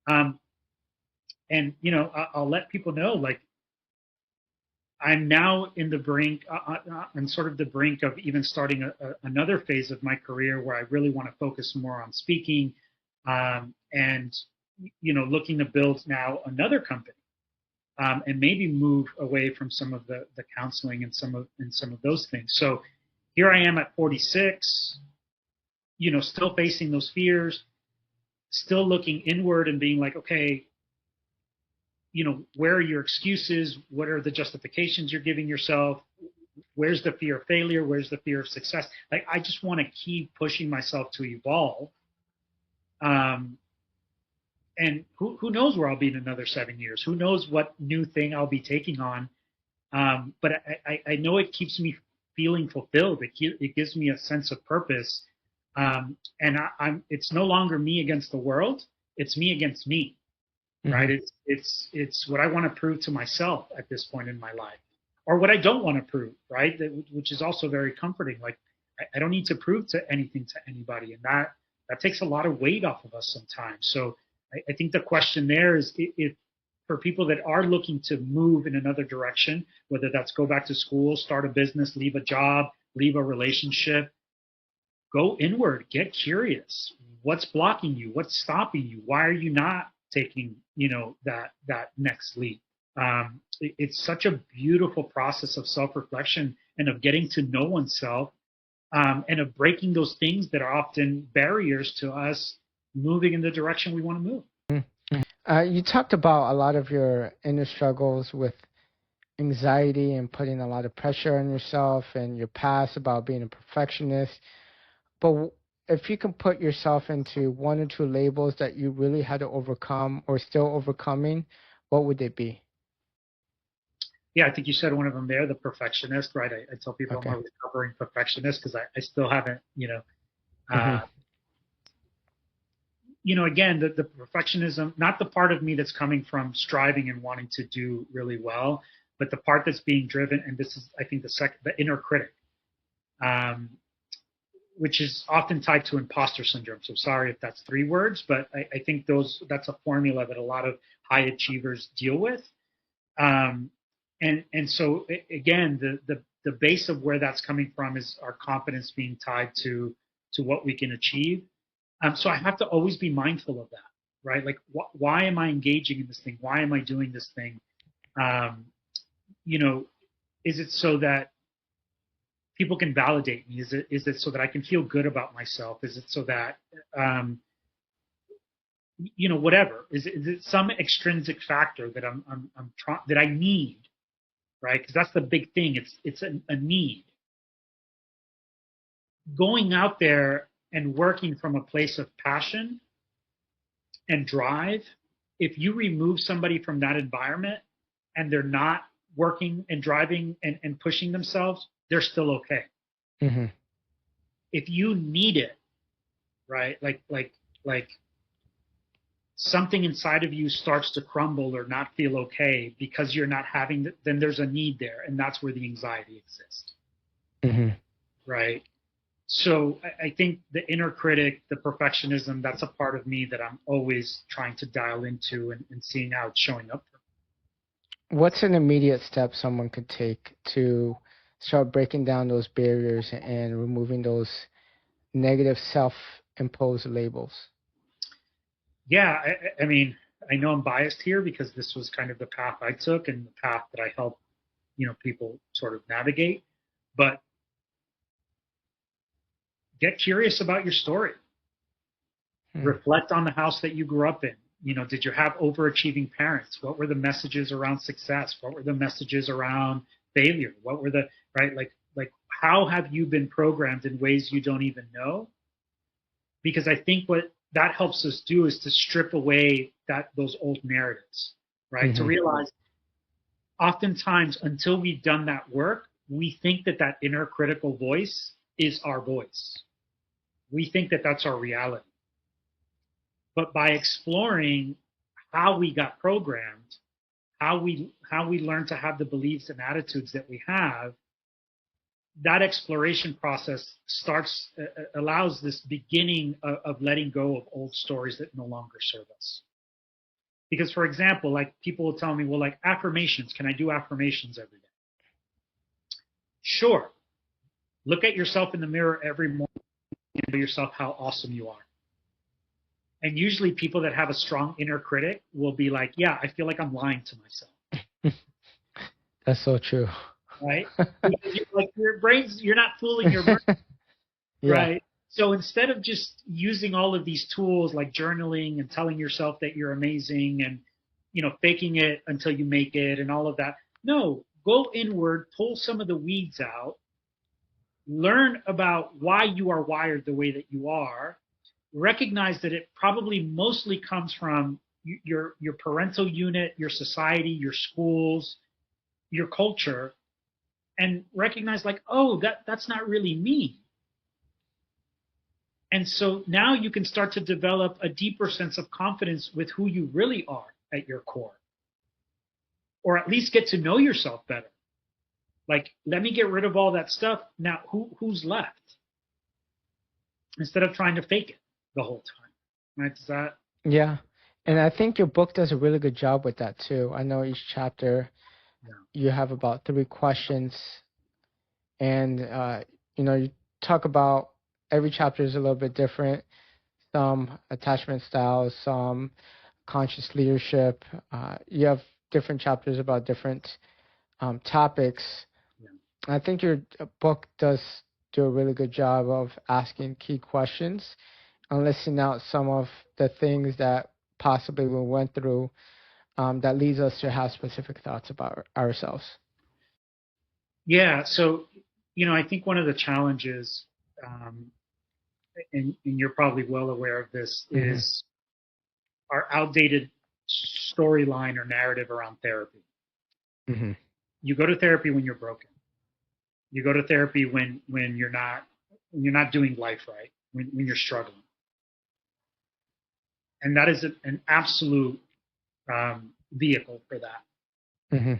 Um, and, I'll let people know, like, I'm now in the brink, I'm sort of the brink of even starting another phase of my career where I really want to focus more on speaking, and looking to build now another company, and maybe move away from some of the counseling and some of those things. So here I am at 46, still facing those fears, still looking inward and being like, okay, where are your excuses? What are the justifications you're giving yourself? Where's the fear of failure? Where's the fear of success? Like, I just want to keep pushing myself to evolve. Um, and who knows where I'll be in another 7 years? Who knows what new thing I'll be taking on? But I know it keeps me feeling fulfilled. It gives me a sense of purpose. And it's no longer me against the world. It's me against me. Right? Mm-hmm. It's what I want to prove to myself at this point in my life, or what I don't want to prove, right? Which is also very comforting. Like, I don't need to prove to anything to anybody, and that takes a lot of weight off of us sometimes. So I think the question there is, if for people that are looking to move in another direction, whether that's go back to school, start a business, leave a job, leave a relationship, go inward, get curious. What's blocking you? What's stopping you? Why are you not taking, that next leap? It's such a beautiful process of self-reflection and of getting to know oneself, and of breaking those things that are often barriers to us moving in the direction we want to move. You talked about a lot of your inner struggles with anxiety and putting a lot of pressure on yourself and your past about being a perfectionist. But if you can put yourself into one or two labels that you really had to overcome or still overcoming, what would they be? Yeah, I think you said one of them there, the perfectionist, right? I tell people I'm Okay. a recovering perfectionist because I still haven't, Mm-hmm. uh, again, the perfectionism, not the part of me that's coming from striving and wanting to do really well, but the part that's being driven, and this is, I think, the inner critic, um, which is often tied to imposter syndrome. So sorry if that's three words, but I think that's a formula that a lot of high achievers deal with. Um, and so again, the base of where that's coming from is our confidence being tied to what we can achieve. So I have to always be mindful of that, right? Like, why am I engaging in this thing? Why am I doing this thing? Um, you know, is it so that people can validate me? Is it so that I can feel good about myself? Is it so that um, whatever? Is it some extrinsic factor that I'm trying that I need, right? Because that's the big thing. It's a need. Going out there and working from a place of passion and drive, if you remove somebody from that environment and they're not working and driving and pushing themselves, they're still okay. Mm-hmm. If you need it, right? Like something inside of you starts to crumble or not feel okay because you're not having it, then there's a need there, and that's where the anxiety exists, Mm-hmm. right? So I think the inner critic, the perfectionism, that's a part of me that I'm always trying to dial into and seeing how it's showing up for me. What's an immediate step someone could take to start breaking down those barriers and removing those negative self-imposed labels? Yeah, I mean, I know I'm biased here because this was kind of the path I took and the path that I help, people sort of navigate. But Get curious about your story. Reflect on the house that you grew up in. Did you have overachieving parents? What were the messages around success? What were the messages around failure? What were the, right? Like how have you been programmed in ways you don't even know? Because I think what that helps us do is to strip away those old narratives, right? To realize oftentimes until we've done that work, we think that inner critical voice is our voice. We think that that's our reality. But by exploring how we got programmed, how we learn to have the beliefs and attitudes that we have, that exploration process allows this beginning of letting go of old stories that no longer serve us. Because, for example, like people will tell me, well, like affirmations, can I do affirmations every day? Sure. Look at yourself in the mirror every morning and tell yourself how awesome you are. And usually people that have a strong inner critic will be like, yeah, I feel like I'm lying to myself. That's so true. Right? Because you're not fooling your brain. Yeah. Right? So instead of just using all of these tools like journaling and telling yourself that you're amazing and, faking it until you make it and all of that, no, go inward, pull some of the weeds out, learn about why you are wired the way that you are, recognize that it probably mostly comes from your parental unit, your society, your schools, your culture, and recognize like, oh, that's not really me. And so now you can start to develop a deeper sense of confidence with who you really are at your core, or at least get to know yourself better. Like, let me get rid of all that stuff. Now, who's left? Instead of trying to fake it the whole time, right? Does that? Yeah, and I think your book does a really good job with that too. I know each chapter, you have about 3 questions, and you talk about every chapter is a little bit different. Some attachment styles, some conscious leadership. You have different chapters about different topics. Yeah. I think your book does do a really good job of asking key questions and listing out some of the things that possibly we went through that leads us to have specific thoughts about ourselves. Yeah, so, I think one of the challenges, and you're probably well aware of this, is our outdated storyline or narrative around therapy. You go to therapy when you're broken. You go to therapy when you're not doing life right, when you're struggling. And that is an absolute vehicle for that.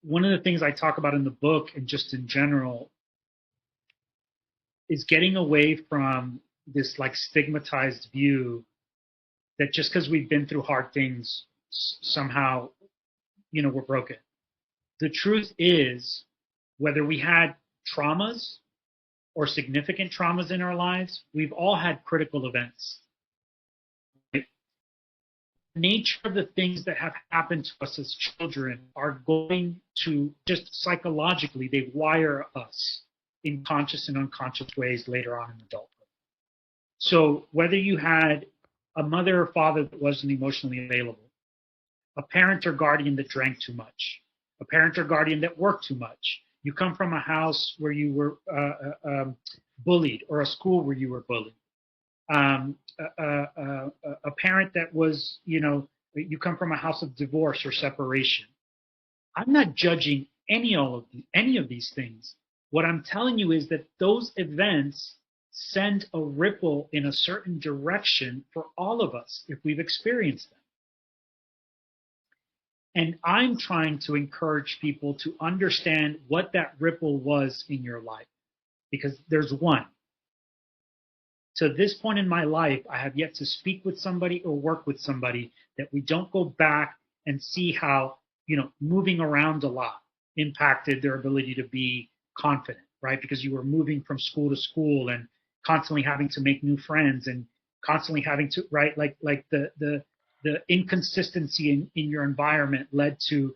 One of the things I talk about in the book and just in general is getting away from this like stigmatized view that just because we've been through hard things, somehow, we're broken. The truth is, whether we had traumas or significant traumas in our lives, we've all had critical events. Right? The nature of the things that have happened to us as children are going to just psychologically, they wire us in conscious and unconscious ways later on in adulthood. So whether you had a mother or father that wasn't emotionally available, a parent or guardian that drank too much, a parent or guardian that worked too much, you come from a house where you were bullied or a school where you were bullied, a parent that was, you come from a house of divorce or separation. I'm not judging any of these things. What I'm telling you is that those events send a ripple in a certain direction for all of us if we've experienced them. And I'm trying to encourage people to understand what that ripple was in your life, because there's one. To this point in my life, I have yet to speak with somebody or work with somebody that we don't go back and see how, moving around a lot impacted their ability to be confident, right? Because you were moving from school to school and constantly having to make new friends and constantly having to, right? Like the inconsistency in your environment led to,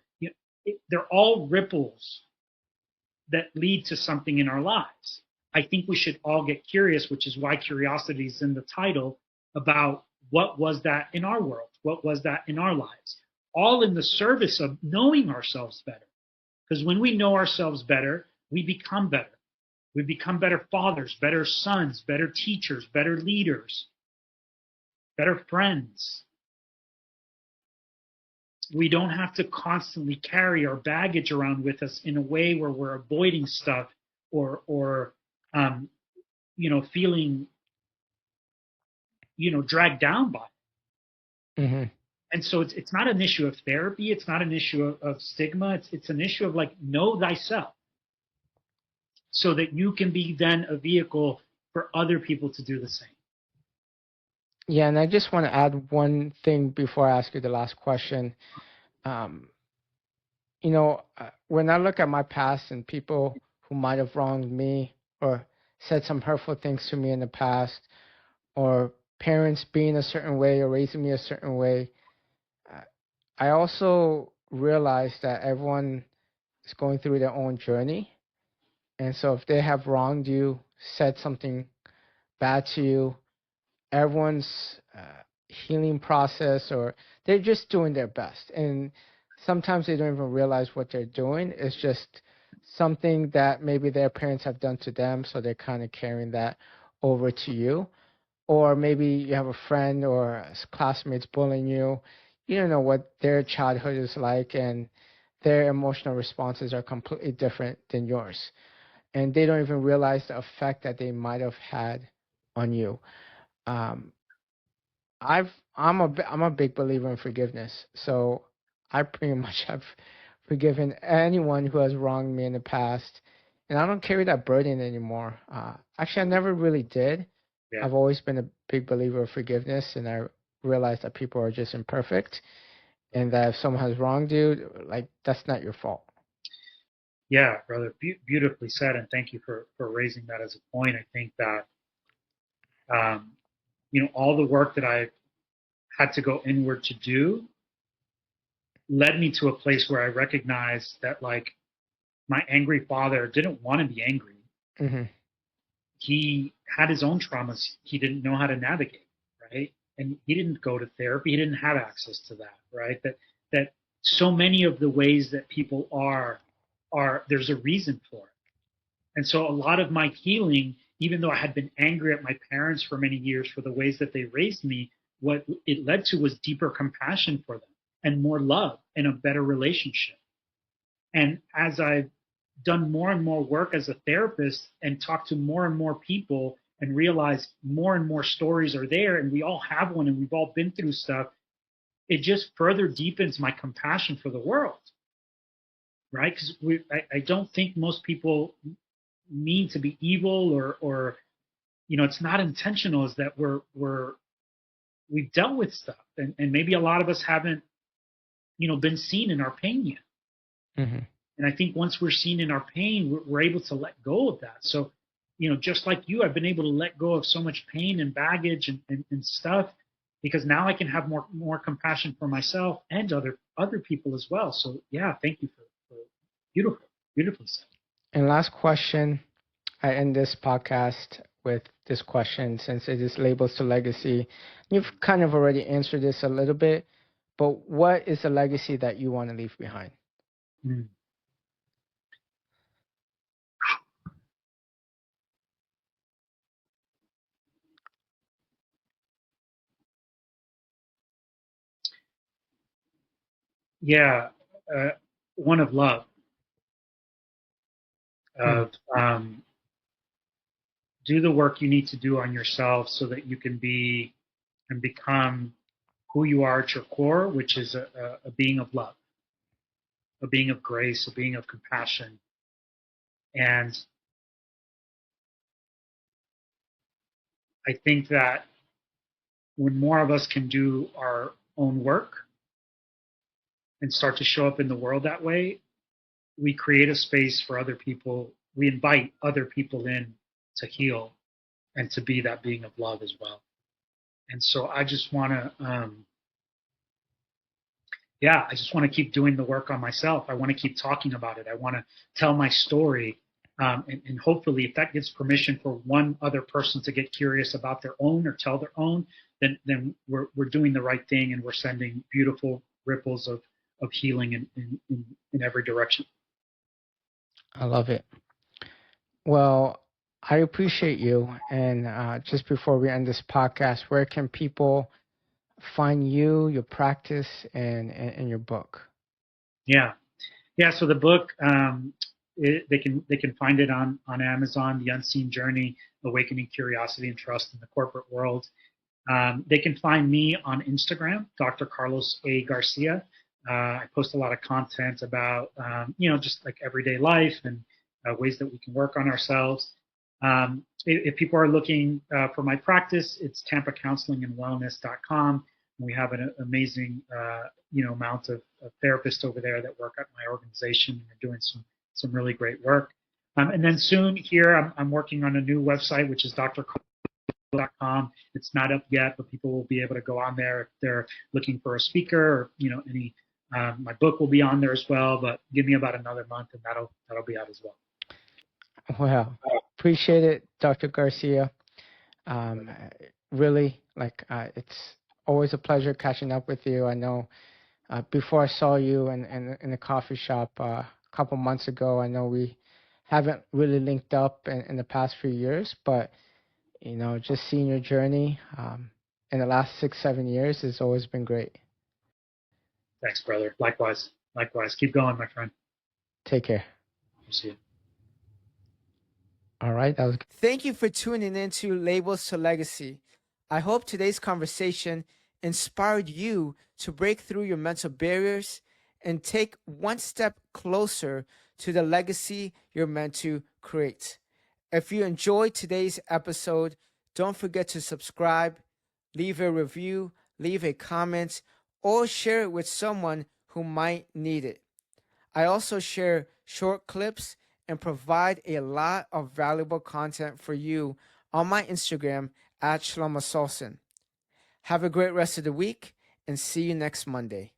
they're all ripples that lead to something in our lives. I think we should all get curious, which is why curiosity is in the title, about what was that in our world? What was that in our lives? All in the service of knowing ourselves better. Because when we know ourselves better, we become better. We become better fathers, better sons, better teachers, better leaders, better friends. We don't have to constantly carry our baggage around with us in a way where we're avoiding stuff or feeling, dragged down by it. Mm-hmm. And so it's not an issue of therapy. It's not an issue of stigma. It's an issue of like, know thyself so that you can be then a vehicle for other people to do the same. Yeah, and I just want to add one thing before I ask you the last question. Um, when I look at my past and people who might have wronged me or said some hurtful things to me in the past, or parents being a certain way or raising me a certain way, I also realize that everyone is going through their own journey. And so if they have wronged you, said something bad to you, everyone's healing process, or they're just doing their best. And sometimes they don't even realize what they're doing. It's just something that maybe their parents have done to them, so they're kind of carrying that over to you. Or maybe you have a friend or classmates bullying you. You don't know what their childhood is like, and their emotional responses are completely different than yours. And they don't even realize the effect that they might have had on you. Um, I'm a big believer in forgiveness. So I pretty much have forgiven anyone who has wronged me in the past, and I don't carry that burden anymore. Actually, I never really did. Yeah. I've always been a big believer of forgiveness, and I realize that people are just imperfect, and that if someone has wronged you, like, that's not your fault. Yeah, brother, beautifully said, and thank you for raising that as a point. I think that all the work that I've had to go inward to do led me to a place where I recognized that, like, my angry father didn't want to be angry. Mm-hmm. He had his own traumas he didn't know how to navigate, right? And he didn't go to therapy. He didn't have access to that, right? That so many of the ways that people are there's a reason for it. And so a lot of my healing, even though I had been angry at my parents for many years for the ways that they raised me, what it led to was deeper compassion for them and more love and a better relationship. And as I've done more and more work as a therapist and talked to more and more people and realized more and more stories are there and we all have one and we've all been through stuff, it just further deepens my compassion for the world, right? Because I don't think most people mean to be evil or it's not intentional. Is that we've dealt with stuff and maybe a lot of us haven't been seen in our pain yet. Mm-hmm. And I think once we're seen in our pain, we're able to let go of that. So just like you, I've been able to let go of so much pain and baggage and stuff, because now I can have more compassion for myself and other people as well. So yeah, thank you for beautifully said. And last question, I end this podcast with this question, since it is labels to legacy. You've kind of already answered this a little bit, but what is a legacy that you want to leave behind? Mm. Yeah, one of love, of do the work you need to do on yourself so that you can be and become who you are at your core, which is a being of love, a being of grace, a being of compassion. And I think that when more of us can do our own work and start to show up in the world that way, we create a space for other people. We invite other people in to heal and to be that being of love as well. And so I just want to, I just want to keep doing the work on myself. I want to keep talking about it. I want to tell my story And hopefully, if that gives permission for one other person to get curious about their own or tell their own, then we're doing the right thing, and we're sending beautiful ripples of healing in every direction. I love it. Well, I appreciate you. And just before we end this podcast, where can people find you, your practice, and your book? Yeah. So the book, they can find it on Amazon. The Unseen Journey: Awakening Curiosity and Trust in the Corporate World. They can find me on Instagram, Dr. Carlos A. Garcia. I post a lot of content about just like everyday life and ways that we can work on ourselves. If people are looking for my practice, it's tampacounselingandwellness.com. We have an amazing amount of therapists over there that work at my organization and are doing some really great work. And then soon here, I'm working on a new website, which is drcarlos.com. It's not up yet, but people will be able to go on there if they're looking for a speaker or any. My book will be on there as well, but give me about another month and that'll be out as well. Well, appreciate it, Dr. Garcia. Really, it's always a pleasure catching up with you. I know before I saw you in the coffee shop a couple months ago, I know we haven't really linked up in the past few years, but just seeing your journey in the last 6-7 years has always been great. Thanks, brother. Likewise. Keep going, my friend. Take care. See you. All right. Thank you for tuning in to Labels to Legacy. I hope today's conversation inspired you to break through your mental barriers and take one step closer to the legacy you're meant to create. If you enjoyed today's episode, don't forget to subscribe, leave a review, leave a comment, or share it with someone who might need it. I also share short clips and provide a lot of valuable content for you on my Instagram at Shelomo Solson. Have a great rest of the week and see you next Monday.